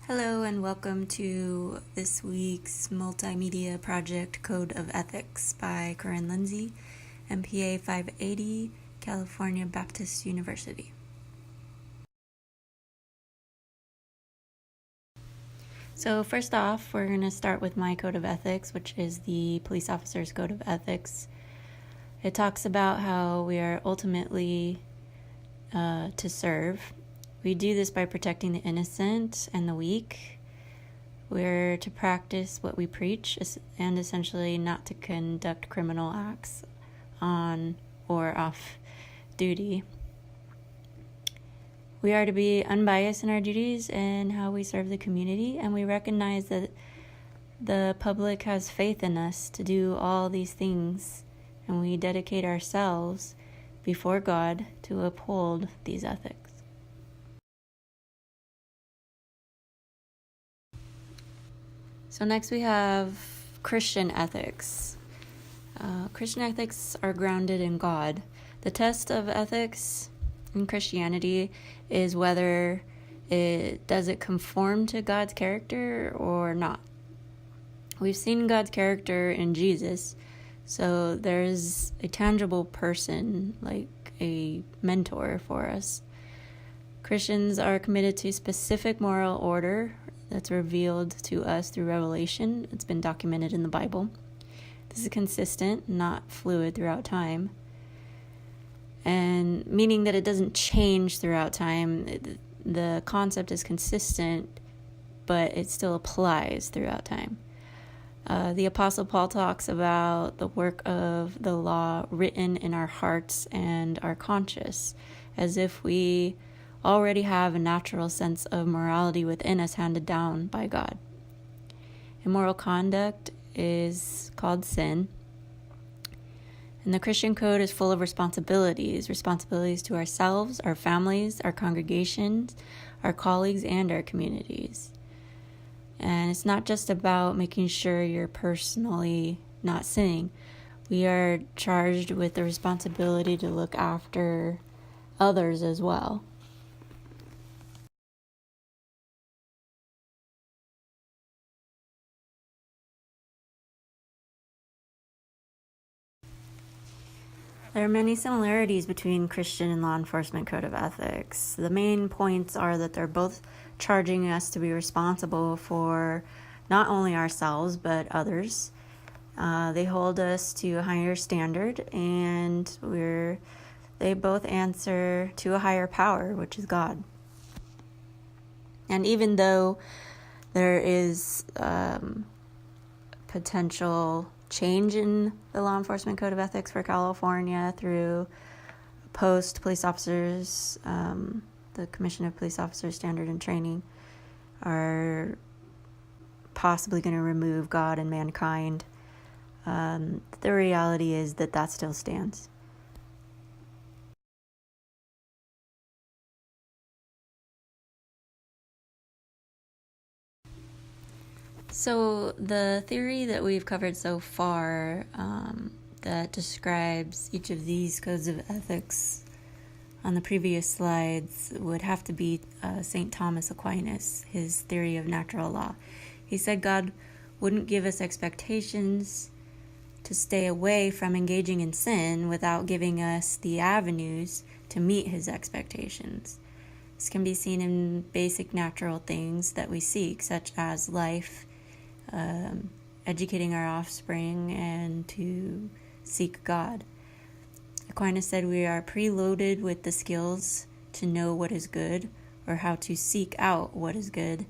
Hello and welcome to this week's multimedia project Code of Ethics by Corinne Lindsay, MPA 580, California Baptist University. So first off, we're going to start with my Code of Ethics, which is the Police Officer's Code of Ethics. It talks about how we are ultimately to serve. We do this by protecting the innocent and the weak. We're to practice what we preach and essentially not to conduct criminal acts on or off duty. We are to be unbiased in our duties and how we serve the community, and we recognize that the public has faith in us to do all these things, and we dedicate ourselves before God to uphold these ethics. So next we have Christian ethics. Christian ethics are grounded in God. The test of ethics in Christianity is whether does it conform to God's character or not. We've seen God's character in Jesus, so there's a tangible person, like a mentor for us. Christians are committed to specific moral order that's revealed to us through revelation. It's been documented in the Bible. This is consistent, not fluid throughout time, and meaning that it doesn't change throughout time. The concept is consistent, but it still applies throughout time. The Apostle Paul talks about the work of the law written in our hearts and our conscience, as if we already have a natural sense of morality within us handed down by God. Immoral conduct is called sin. And the Christian code is full of responsibilities to ourselves, our families, our congregations, our colleagues, and our communities. And it's not just about making sure you're personally not sinning. We are charged with the responsibility to look after others as well. There are many similarities between Christian and law enforcement code of ethics. The main points are that they're both charging us to be responsible for not only ourselves but others. They hold us to a higher standard, and they both answer to a higher power, which is God. And even though there is potential change in the law enforcement code of ethics for California through post police officers, the Commission of Police Officers Standard and Training are possibly going to remove God and mankind. The reality is that still stands. So the theory that we've covered so far that describes each of these codes of ethics on the previous slides would have to be St. Thomas Aquinas, his theory of natural law. He said God wouldn't give us expectations to stay away from engaging in sin without giving us the avenues to meet his expectations. This can be seen in basic natural things that we seek, such as life, educating our offspring, and to seek God. Aquinas said we are preloaded with the skills to know what is good or how to seek out what is good.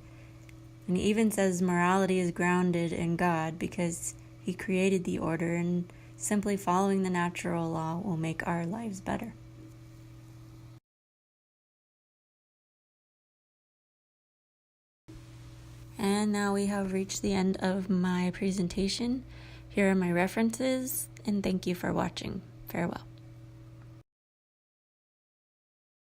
And he even says morality is grounded in God because he created the order, and simply following the natural law will make our lives better. And now we have reached the end of my presentation. Here are my references, and thank you for watching. Farewell.